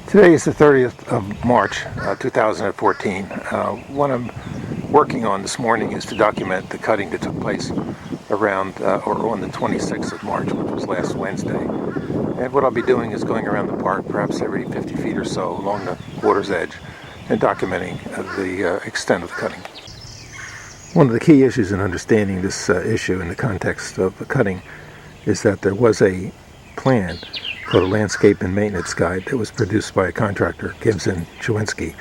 Today is the 30th of March, 2014. What I'm working on this morning is to document the cutting that took place around or on the 26th of March, which was last Wednesday. And what I'll be doing is going around the park, perhaps every 50 feet or so along the water's edge, and documenting the extent of the cutting. One of the key issues in understanding this issue in the context of the cutting is that there was a plan called a Landscape and Maintenance Guide that was produced by a contractor, Gibbs and Chewinski.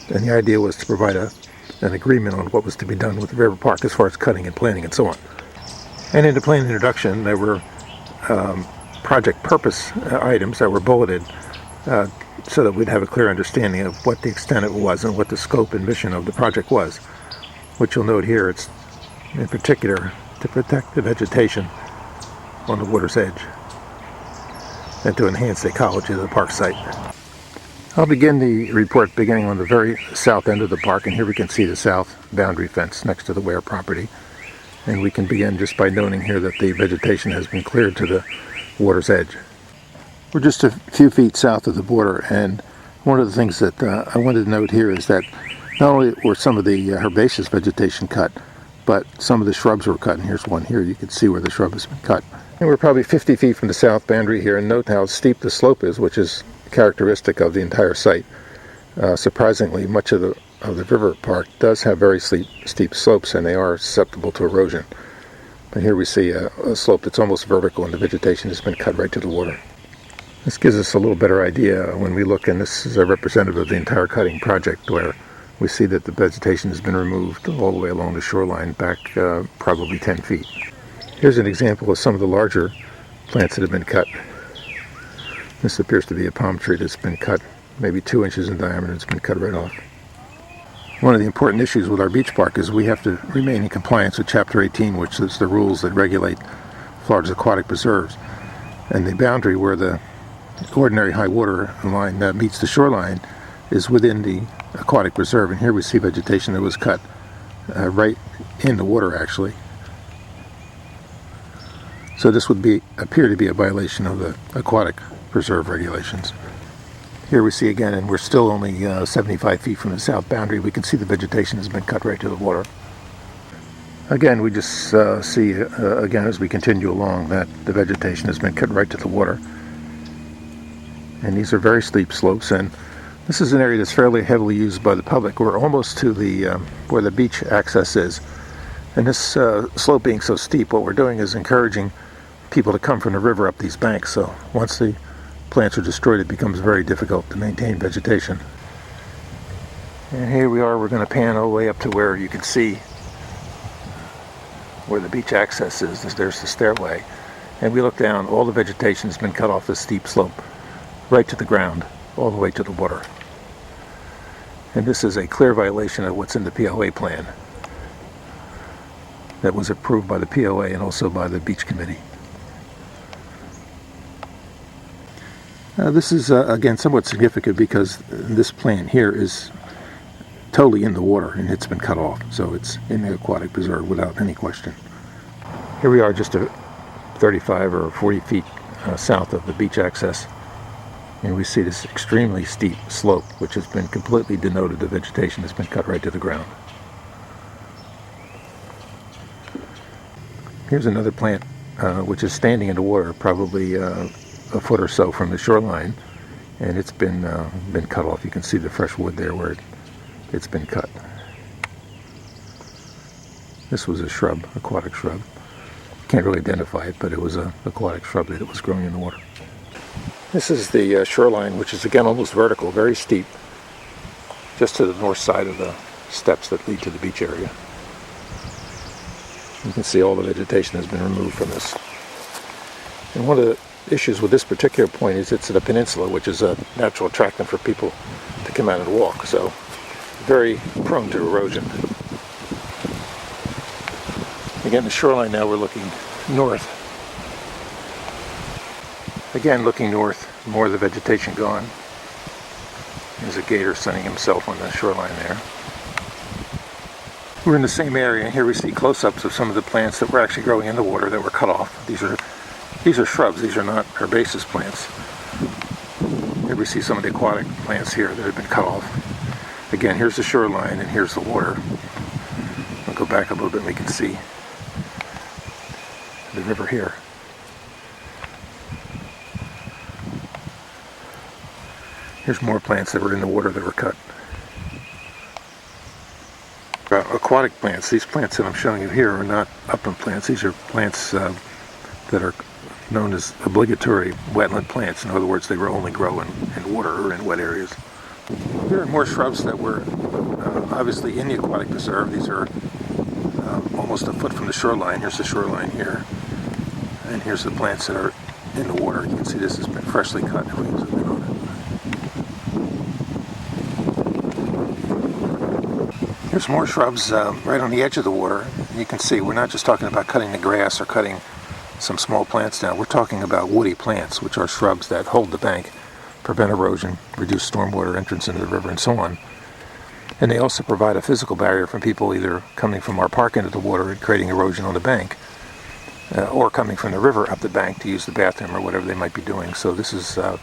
And the idea was to provide an agreement on what was to be done with the river park as far as cutting and planning and so on. And in the plan introduction, there were project purpose items that were bulleted so that we'd have a clear understanding of what the extent of it was and what the scope and mission of the project was. Which you'll note here, it's in particular to protect the vegetation on the water's edge and to enhance the ecology of the park site. I'll begin the report beginning on the very south end of the park, and here we can see the south boundary fence next to the Ware property. And we can begin just by noting here that the vegetation has been cleared to the water's edge. We're just a few feet south of the border, and one of the things that I wanted to note here is that not only were some of the herbaceous vegetation cut, but some of the shrubs were cut. And here's one here. You can see where the shrub has been cut. And we're probably 50 feet from the south boundary here, and note how steep the slope is, which is characteristic of the entire site. Surprisingly, much of the river park does have very steep slopes, and they are susceptible to erosion. But here we see a slope that's almost vertical, and the vegetation has been cut right to the water. This gives us a little better idea when we look, and this is a representative of the entire cutting project, where we see that the vegetation has been removed all the way along the shoreline back probably 10 feet. Here's an example of some of the larger plants that have been cut. This appears to be a palm tree that's been cut maybe 2 inches in diameter. It's been cut right off. One of the important issues with our beach park is we have to remain in compliance with Chapter 18, which is the rules that regulate Florida's aquatic preserves. And the boundary where the ordinary high water line meets the shoreline is within the aquatic preserve, and here we see vegetation that was cut right in the water, actually. So this would appear to be a violation of the aquatic preserve regulations. Here we see again, and we're still only 75 feet from the south boundary, we can see the vegetation has been cut right to the water. Again, we just see again as we continue along that the vegetation has been cut right to the water. And these are very steep slopes, and this is an area that's fairly heavily used by the public. We're almost to the where the beach access is. And this slope being so steep, what we're doing is encouraging people to come from the river up these banks. So once the plants are destroyed, it becomes very difficult to maintain vegetation. And here we are, we're going to pan all the way up to where you can see where the beach access is. There's the stairway. And we look down, all the vegetation has been cut off this steep slope, right to the ground, all the way to the water. And this is a clear violation of what's in the POA plan that was approved by the POA and also by the beach committee. This is again somewhat significant because this plant here is totally in the water and it's been cut off, so it's in the aquatic preserve without any question. Here we are just 35 or 40 feet south of the beach access. And we see this extremely steep slope, which has been completely denoted. The vegetation has been cut right to the ground. Here's another plant which is standing in the water, probably a foot or so from the shoreline, and it's been cut off. You can see the fresh wood there where it's been cut. This was a shrub, aquatic shrub. Can't really identify it, but it was an aquatic shrub that was growing in the water. This is the shoreline, which is again almost vertical, very steep, just to the north side of the steps that lead to the beach area. You can see all the vegetation has been removed from this. And one of the issues with this particular point is it's at a peninsula, which is a natural attractant for people to come out and walk, so very prone to erosion. Again, the shoreline now, we're looking north. Again, looking north, more of the vegetation gone. There's a gator sunning himself on the shoreline there. We're in the same area, and here we see close-ups of some of the plants that were actually growing in the water that were cut off. These are shrubs, these are not herbaceous plants. Here we see some of the aquatic plants here that have been cut off. Again, here's the shoreline and here's the water. I'll go back a little bit and we can see the river here. Here's more plants that were in the water that were cut. Aquatic plants, these plants that I'm showing you here are not upland plants. These are plants that are known as obligatory wetland plants. In other words, they will only grow in water or in wet areas. Here are more shrubs that were obviously in the aquatic preserve. These are almost a foot from the shoreline. Here's the shoreline here. And here's the plants that are in the water. You can see this has been freshly cut. Everything's been on it. Here's more shrubs right on the edge of the water. And you can see we're not just talking about cutting the grass or cutting some small plants down. We're talking about woody plants, which are shrubs that hold the bank, prevent erosion, reduce stormwater entrance into the river, and so on. And they also provide a physical barrier from people either coming from our park into the water and creating erosion on the bank, or coming from the river up the bank to use the bathroom or whatever they might be doing. So this is going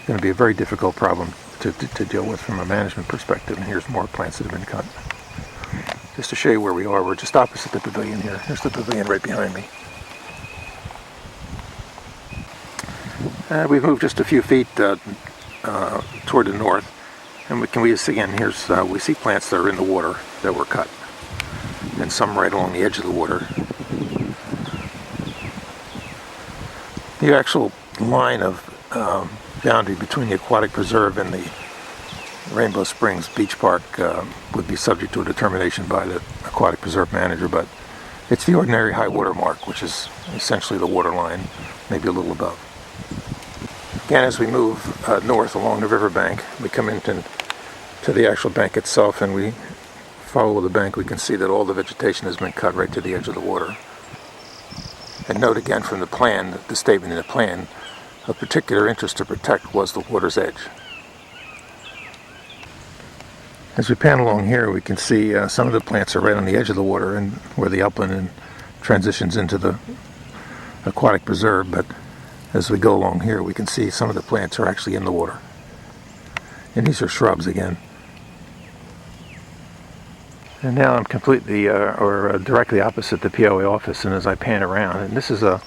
to be a very difficult problem to deal with from a management perspective. And here's more plants that have been cut. Just to show you where we are, we're just opposite the pavilion here. Here's the pavilion right behind me. We've moved just a few feet toward the north, and we see again, here's we see plants that are in the water that were cut, and some right along the edge of the water. The actual line of boundary between the aquatic preserve and the Rainbow Springs Beach Park would be subject to a determination by the aquatic preserve manager, but it's the ordinary high water mark, which is essentially the water line, maybe a little above. Again, as we move north along the riverbank, we come into the actual bank itself, and we follow the bank. We can see that all the vegetation has been cut right to the edge of the water. And note again from the plan, the statement in the plan, of particular interest to protect was the water's edge. As we pan along here, we can see some of the plants are right on the edge of the water and where the upland and transitions into the aquatic preserve, but as we go along here, we can see some of the plants are actually in the water. And these are shrubs again. And now I'm completely, directly opposite the POA office, and as I pan around, and this is a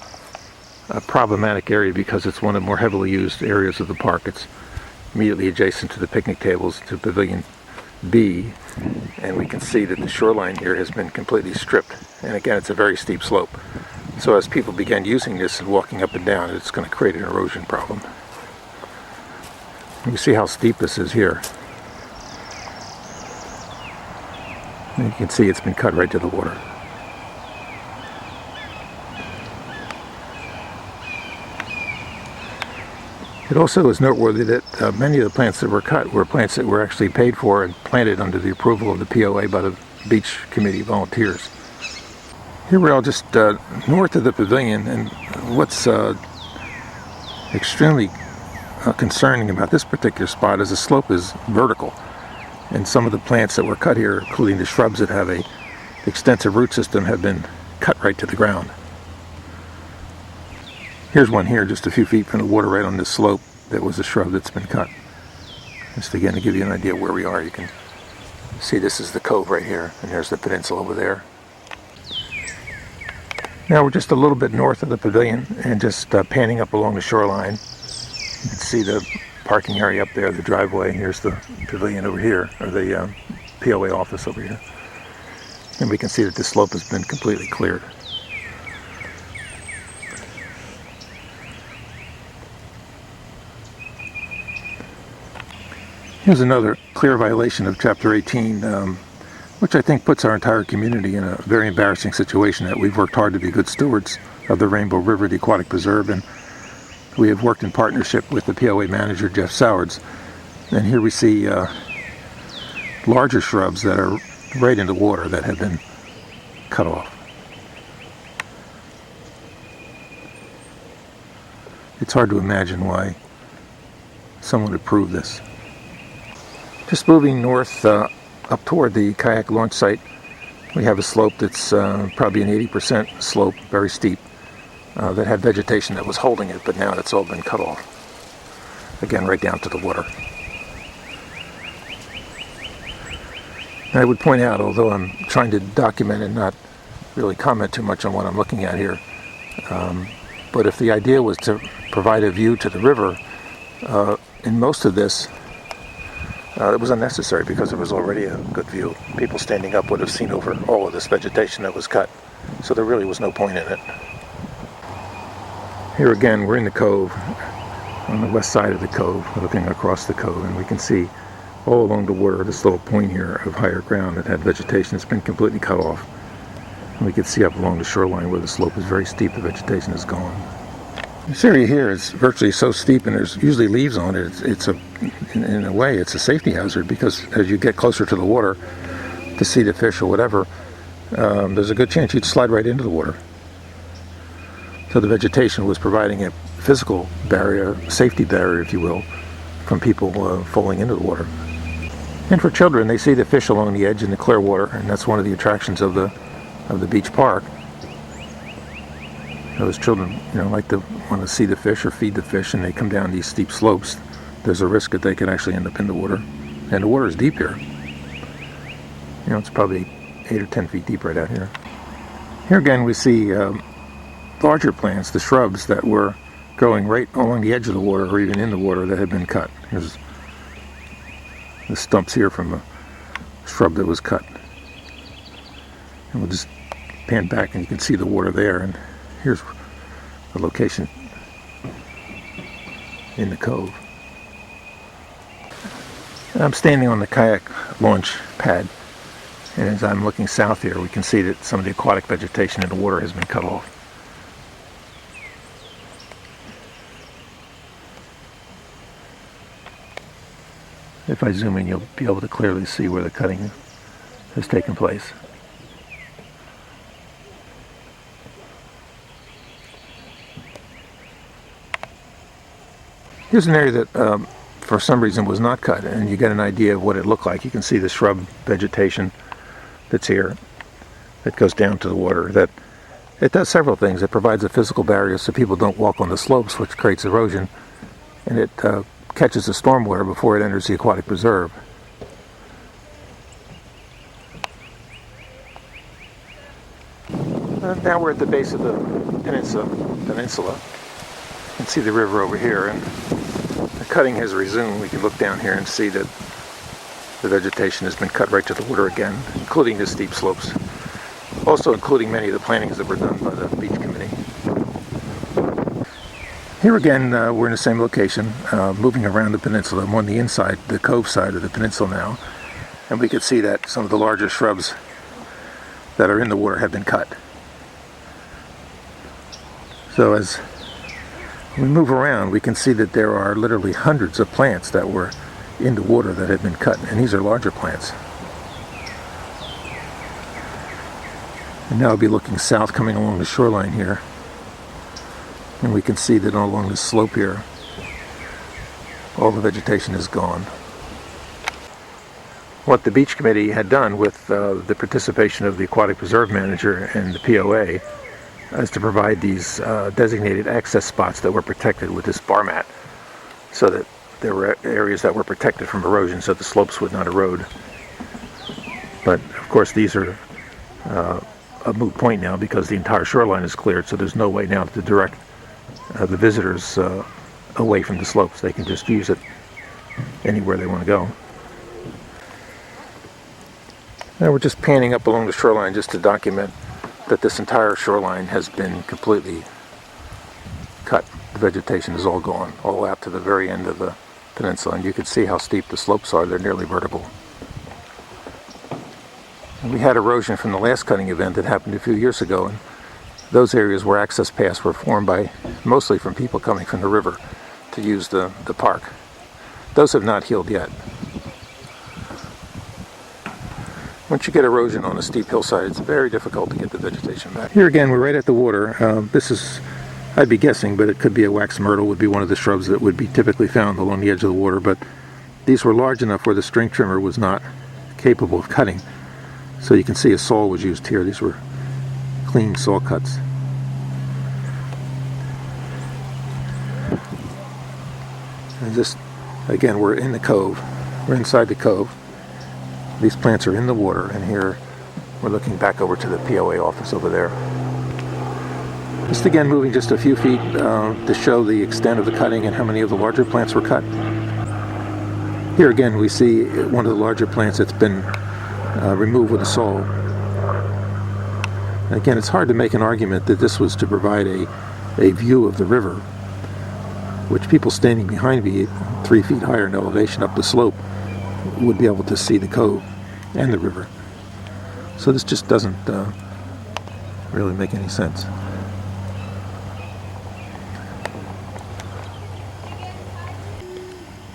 problematic area because it's one of the more heavily used areas of the park. It's immediately adjacent to the picnic tables, to Pavilion B, and we can see that the shoreline here has been completely stripped. And again, it's a very steep slope. So as people begin using this and walking up and down, it's going to create an erosion problem. You see how steep this is here. And you can see it's been cut right to the water. It also is noteworthy that many of the plants that were cut were plants that were actually paid for and planted under the approval of the POA by the beach committee volunteers. Here we're all just north of the pavilion, and what's extremely concerning about this particular spot is the slope is vertical, and some of the plants that were cut here, including the shrubs that have a extensive root system, have been cut right to the ground. Here's one here just a few feet from the water right on this slope that was a shrub that's been cut. Just again to give you an idea where we are, you can see this is the cove right here, and there's the peninsula over there. Now we're just a little bit north of the pavilion and just panning up along the shoreline. You can see the parking area up there, the driveway. Here's the pavilion over here, or the POA office over here. And we can see that this slope has been completely cleared. Here's another clear violation of Chapter 18, which I think puts our entire community in a very embarrassing situation. That we've worked hard to be good stewards of the Rainbow River, the aquatic preserve, and we have worked in partnership with the POA manager, Jeff Sowards. And here we see larger shrubs that are right in the water that have been cut off. It's hard to imagine why someone would approve this. Just moving north up toward the kayak launch site, we have a slope that's probably an 80% slope, very steep, that had vegetation that was holding it, but now it's all been cut off. again, right down to the water. And I would point out, although I'm trying to document and not really comment too much on what I'm looking at here, but if the idea was to provide a view to the river, in most of this, it was unnecessary because there was already a good view. People standing up would have seen over all of this vegetation that was cut, so there really was no point in it. Here again, we're in the cove, on the west side of the cove, looking across the cove, and we can see all along the water this little point here of higher ground that had vegetation that's been completely cut off. And we can see up along the shoreline where the slope is very steep, the vegetation is gone. This area here is virtually so steep, and there's usually leaves on it. In a way, it's a safety hazard, because as you get closer to the water to see the fish or whatever, there's a good chance you'd slide right into the water. So the vegetation was providing a physical barrier, safety barrier, if you will, from people falling into the water. And for children, they see the fish along the edge in the clear water, and that's one of the attractions of the beach park. Those children, like to want to see the fish or feed the fish, and they come down these steep slopes. There's a risk that they could actually end up in the water. And the water is deep here. It's probably 8 or 10 feet deep right out here. Here again we see larger plants, the shrubs that were growing right along the edge of the water or even in the water that had been cut. Here's the stumps here from a shrub that was cut. And we'll just pan back and you can see the water there, and here's the location in the cove. I'm standing on the kayak launch pad, and as I'm looking south here, we can see that some of the aquatic vegetation in the water has been cut off. If I zoom in, you'll be able to clearly see where the cutting has taken place. Here's an area that for some reason was not cut, and you get an idea of what it looked like. You can see the shrub vegetation that's here that goes down to the water. That it does several things. It provides a physical barrier so people don't walk on the slopes, which creates erosion, and it catches the stormwater before it enters the aquatic preserve. Now we're at the base of the peninsula. You can see the river over here, and the cutting has resumed. We can look down here and see that the vegetation has been cut right to the water again, including the steep slopes. Also including many of the plantings that were done by the beach committee. Here again, we're in the same location, moving around the peninsula. I'm on the inside, the cove side of the peninsula now, and we can see that some of the larger shrubs that are in the water have been cut. So as we move around, we can see that there are literally hundreds of plants that were in the water that had been cut, and these are larger plants. And now I'll be looking south, coming along the shoreline here, and we can see that along the slope here, all the vegetation is gone. What the beach committee had done with the participation of the aquatic preserve manager and the POA is to provide these designated access spots that were protected with this bar mat, so that there were areas that were protected from erosion so the slopes would not erode. But of course these are a moot point now because the entire shoreline is cleared, so there's no way now to direct the visitors away from the slopes. They can just use it anywhere they want to go. Now we're just panning up along the shoreline just to document that this entire shoreline has been completely cut. The vegetation is all gone, all out to the very end of the peninsula, and you can see how steep the slopes are. They're nearly vertical. And we had erosion from the last cutting event that happened a few years ago, and those areas where access paths were formed by mostly from people coming from the river to use the park. Those have not healed yet. Once you get erosion on a steep hillside, it's very difficult to get the vegetation back. Here again, we're right at the water. This is, I'd be guessing, but it could be a wax myrtle, would be one of the shrubs that would be typically found along the edge of the water, but these were large enough where the string trimmer was not capable of cutting. So you can see a saw was used here. These were clean saw cuts. this, again, we're in the cove. We're inside the cove. These plants are in the water, and here we're looking back over to the POA office over there. Just again moving just a few feet to show the extent of the cutting and how many of the larger plants were cut. Here again we see one of the larger plants that's been removed with a saw. Again, it's hard to make an argument that this was to provide a view of the river, which people standing behind me 3 feet higher in elevation up the slope would be able to see the cove and the river. So this just doesn't really make any sense.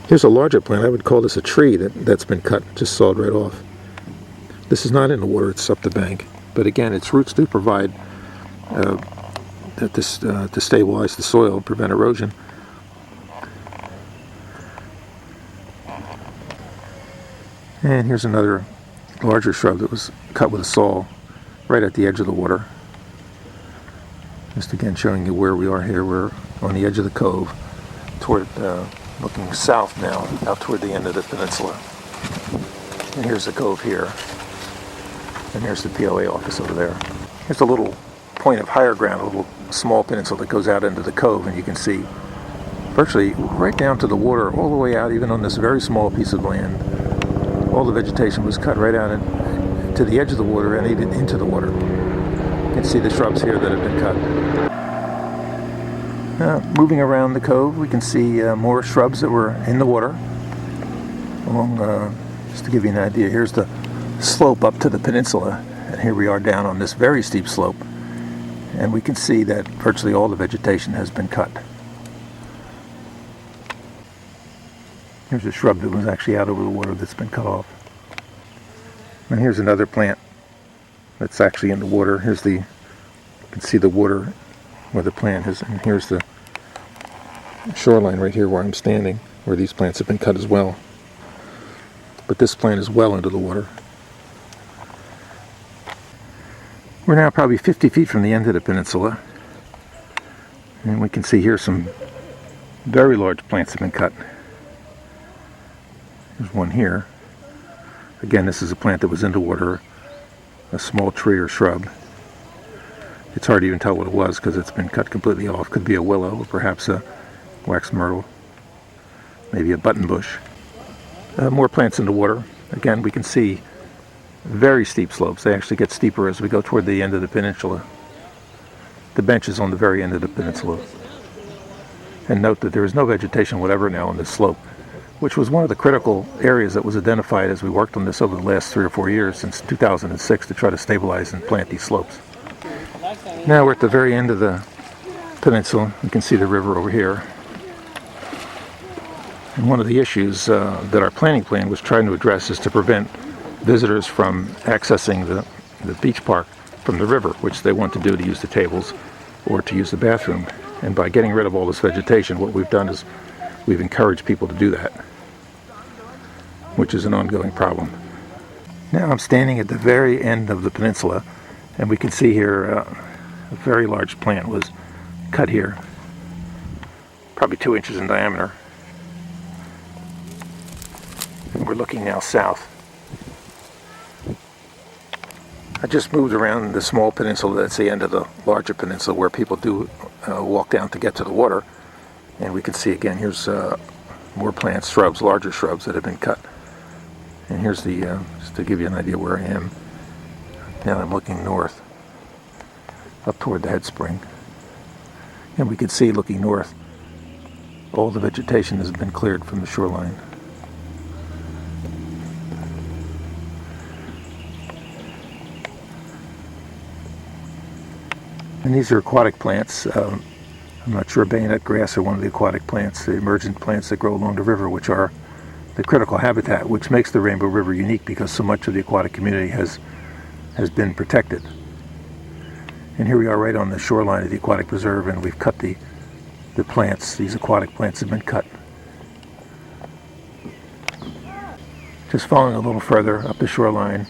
Here's a larger plant. I would call this a tree that's been cut, just sawed right off. This is not in the water, it's up the bank. But again, its roots do provide to stabilize the soil and prevent erosion. And here's another larger shrub that was cut with a saw right at the edge of the water. Just again showing you where we are here. We're on the edge of the cove, toward looking south now, out toward the end of the peninsula. And here's the cove here. And here's the POA office over there. Here's a little point of higher ground, a little small peninsula that goes out into the cove, and you can see virtually right down to the water, all the way out, even on this very small piece of land. All the vegetation was cut right out to the edge of the water and even into the water. You can see the shrubs here that have been cut. Moving around the cove, we can see more shrubs that were in the water. Just to give you an idea, here's the slope up to the peninsula, and here we are down on this very steep slope, and we can see that virtually all the vegetation has been cut. Here's a shrub that was actually out over the water that's been cut off. And here's another plant that's actually in the water. You can see the water where the plant is, and here's the shoreline right here where I'm standing, where these plants have been cut as well. But this plant is well into the water. We're now probably 50 feet from the end of the peninsula, and we can see here some very large plants have been cut. There's one here. Again, this is a plant that was in the water, a small tree or shrub. It's hard to even tell what it was because it's been cut completely off. Could be a willow or perhaps a wax myrtle, maybe a button bush. More plants in the water. Again, we can see very steep slopes. They actually get steeper as we go toward the end of the peninsula. The bench is on the very end of the peninsula. And note that there is no vegetation whatever now on this slope, which was one of the critical areas that was identified as we worked on this over the last 3 or 4 years, since 2006, to try to stabilize and plant these slopes. Now we're at the very end of the peninsula. You can see the river over here. And one of the issues that our planning plan was trying to address is to prevent visitors from accessing the beach park from the river, which they want to do to use the tables or to use the bathroom. And by getting rid of all this vegetation, what we've done is we've encouraged people to do that, which is an ongoing problem. Now I'm standing at the very end of the peninsula, and we can see here a very large plant was cut here, probably 2 inches in diameter. And we're looking now south. I just moved around the small peninsula that's the end of the larger peninsula where people do walk down to get to the water. And we can see again, here's more plants, shrubs, larger shrubs that have been cut. And here's just to give you an idea where I am. Now I'm looking north, up toward the head spring. And we can see, looking north, all the vegetation has been cleared from the shoreline. And these are aquatic plants. I'm not sure bayonet grass are one of the aquatic plants, the emergent plants that grow along the river, which are the critical habitat, which makes the Rainbow River unique because so much of the aquatic community has been protected. And here we are right on the shoreline of the aquatic preserve, and we've cut the plants. These aquatic plants have been cut. Just following a little further up the shoreline,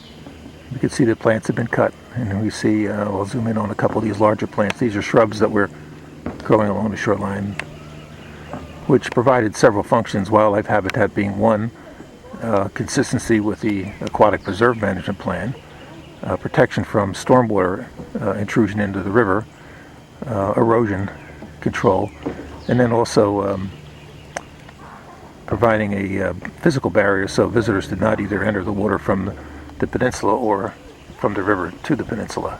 we can see the plants have been cut, and we see, I'll zoom in on a couple of these larger plants. These are shrubs that were growing along the shoreline. which provided several functions, wildlife habitat being one, consistency with the Aquatic Preserve Management Plan, protection from stormwater intrusion into the river, erosion control, and then also providing a physical barrier so visitors did not either enter the water from the peninsula or from the river to the peninsula.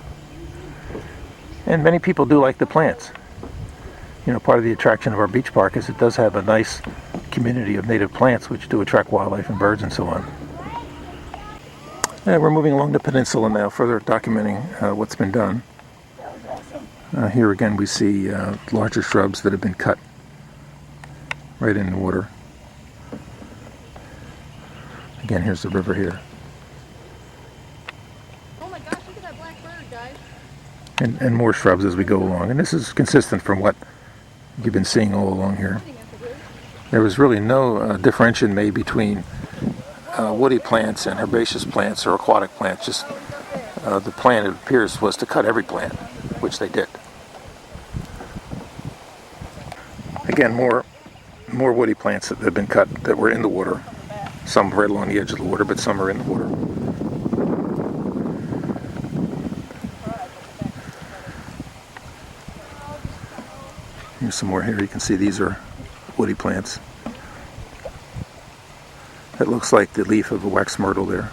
And many people do like the plants. You know, part of the attraction of our beach park is it does have a nice community of native plants which do attract wildlife and birds and so on. And we're moving along the peninsula now, further documenting what's been done. Here again we see larger shrubs that have been cut right in the water. Again, here's the river here. Oh my gosh, look at that black bird, guys. And more shrubs as we go along. And this is consistent from what you've been seeing all along here. There was really no differentiation made between woody plants and herbaceous plants or aquatic plants. Just the plan, it appears, was to cut every plant, which they did. Again, more woody plants that have been cut that were in the water. Some right along the edge of the water, but some are in the water. Here's some more here. You can see these are woody plants. That looks like the leaf of a wax myrtle there.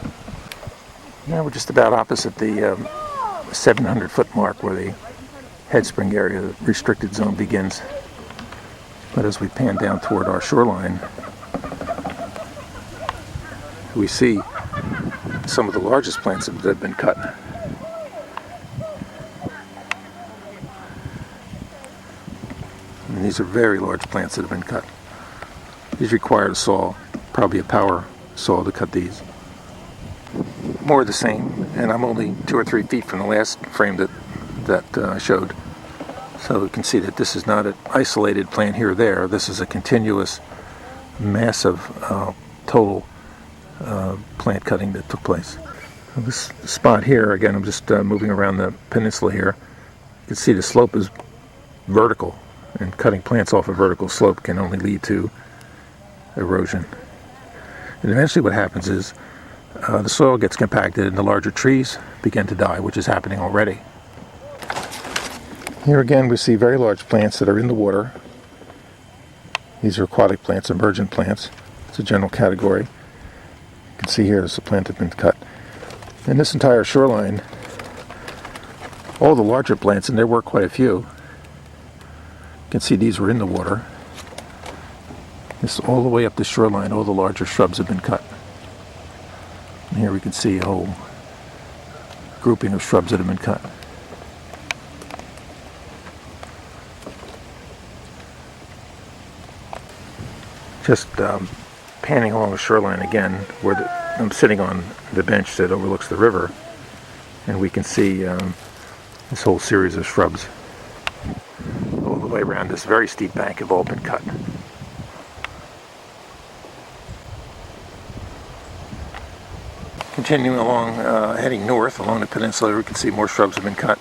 Now we're just about opposite the 700-foot mark where the headspring area, the restricted zone, begins. But as we pan down toward our shoreline, we see some of the largest plants that have been cut. And these are very large plants that have been cut. These require a saw, probably a power saw, to cut these. More of the same, and I'm only 2 or 3 feet from the last frame that I showed. So you can see that this is not an isolated plant here or there. This is a continuous, massive, total plant cutting that took place. This spot here, again, I'm just moving around the peninsula here. You can see the slope is vertical, and cutting plants off a vertical slope can only lead to erosion. And eventually what happens is the soil gets compacted and the larger trees begin to die, which is happening already. Here again we see very large plants that are in the water. These are aquatic plants, emergent plants. It's a general category. You can see here there's a plant that's been cut. In this entire shoreline, all the larger plants, and there were quite a few, you can see these were in the water. This all the way up the shoreline, all the larger shrubs have been cut. And here we can see a whole grouping of shrubs that have been cut. Just panning along the shoreline again, where I'm sitting on the bench that overlooks the river, and we can see this whole series of shrubs all the way around this very steep bank have all been cut. Continuing along, heading north along the peninsula, we can see more shrubs have been cut.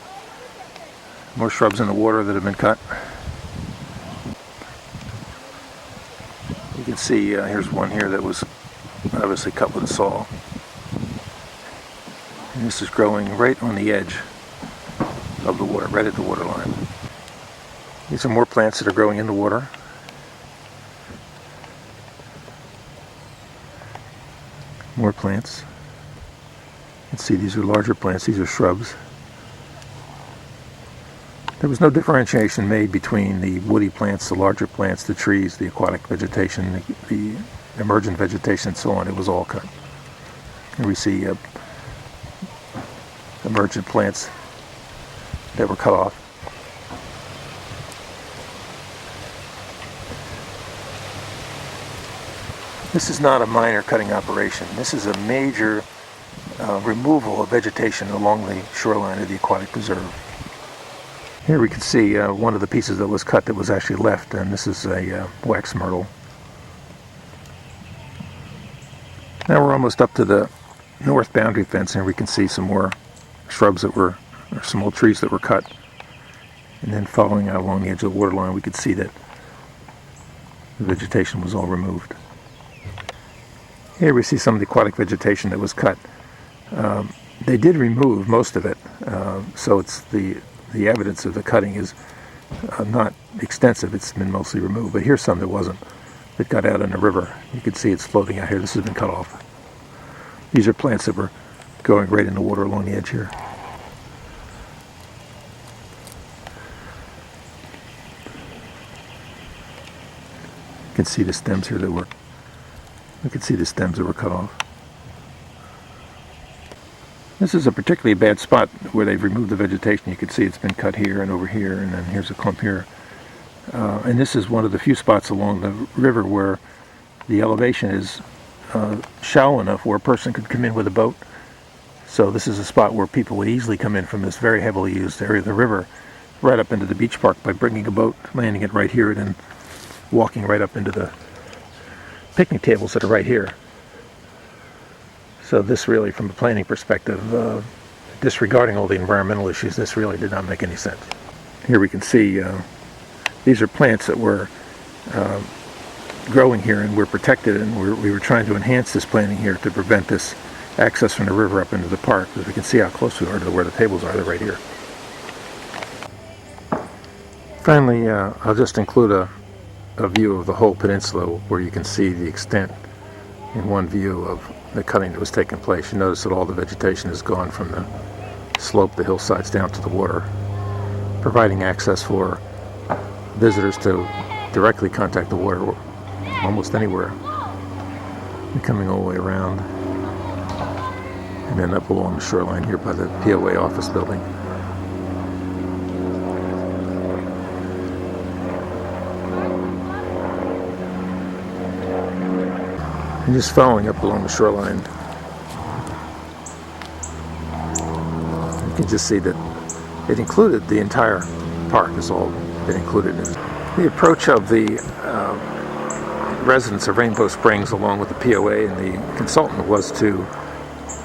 More shrubs in the water that have been cut. You can see here's one here that was obviously cut with a saw. And this is growing right on the edge of the water, right at the water line. These are more plants that are growing in the water. More plants. You can see these are larger plants, these are shrubs. There was no differentiation made between the woody plants, the larger plants, the trees, the aquatic vegetation, the emergent vegetation, and so on. It was all cut. Here we see emergent plants that were cut off. This is not a minor cutting operation. This is a major removal of vegetation along the shoreline of the aquatic preserve. Here we can see one of the pieces that was cut that was actually left, and this is a wax myrtle. Now we're almost up to the north boundary fence, and we can see some more shrubs that were, or some old trees that were cut. And then following out along the edge of the water line, we could see that The vegetation was all removed. Here we see some of the aquatic vegetation that was cut. They did remove most of it, so it's the evidence of the cutting is not extensive. It's been mostly removed, but here's some that wasn't. That got out in the river. You can see it's floating out here. This has been cut off. These are plants that were going right in the water along the edge here. You can see the stems here that were. You can see the stems that were cut off. This is a particularly bad spot where they've removed the vegetation. You can see it's been cut here and over here, and then here's a clump here. And this is one of the few spots along the river where the elevation is shallow enough where a person could come in with a boat. So this is a spot where people would easily come in from this very heavily used area of the river right up into the beach park by bringing a boat, landing it right here, and then walking right up into the picnic tables that are right here. So this really, from a planning perspective, disregarding all the environmental issues, this really did not make any sense. Here we can see these are plants that were growing here and were protected, and we were trying to enhance this planting here to prevent this access from the river up into the park, because we can see how close we are to where the tables are. They're right here. Finally, I'll just include a view of the whole peninsula where you can see the extent in one view of the cutting that was taking place. You notice that all the vegetation is gone from the slope, the hillsides down to the water, providing access for visitors to directly contact the water almost anywhere. And coming all the way around and then up along the shoreline here by the POA office building. And just following up along the shoreline, you can just see that it included the entire park is all it included in it. The approach of the residents of Rainbow Springs along with the POA and the consultant was to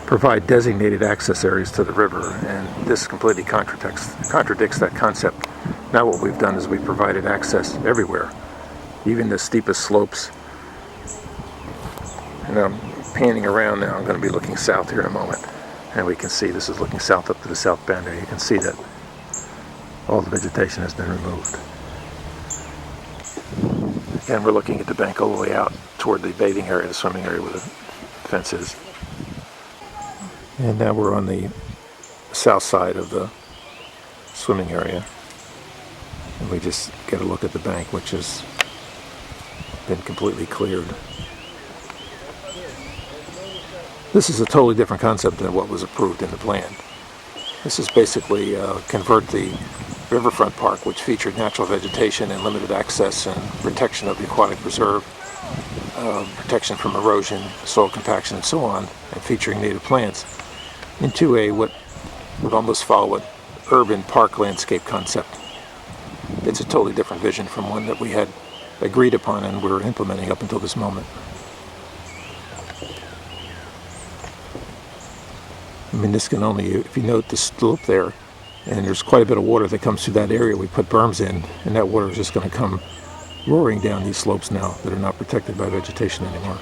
provide designated access areas to the river, and this completely contradicts that concept. Now what we've done is we've provided access everywhere, even the steepest slopes. And I'm panning around now. I'm going to be looking south here in a moment, and we can see this is looking south up to the south bend there. You can see that all the vegetation has been removed. Again, we're looking at the bank all the way out toward the bathing area, the swimming area where the fence is. And now we're on the south side of the swimming area, and we just get a look at the bank, which has been completely cleared. This is a totally different concept than what was approved in the plan. This is basically convert the riverfront park, which featured natural vegetation and limited access and protection of the aquatic reserve, protection from erosion, soil compaction, and so on, and featuring native plants, into a what would almost follow an urban park landscape concept. It's a totally different vision from one that we had agreed upon and we're implementing up until this moment. I mean, this can only, if you note the slope there, and there's quite a bit of water that comes through that area, we put berms in, and that water is just going to come roaring down these slopes now that are not protected by vegetation anymore.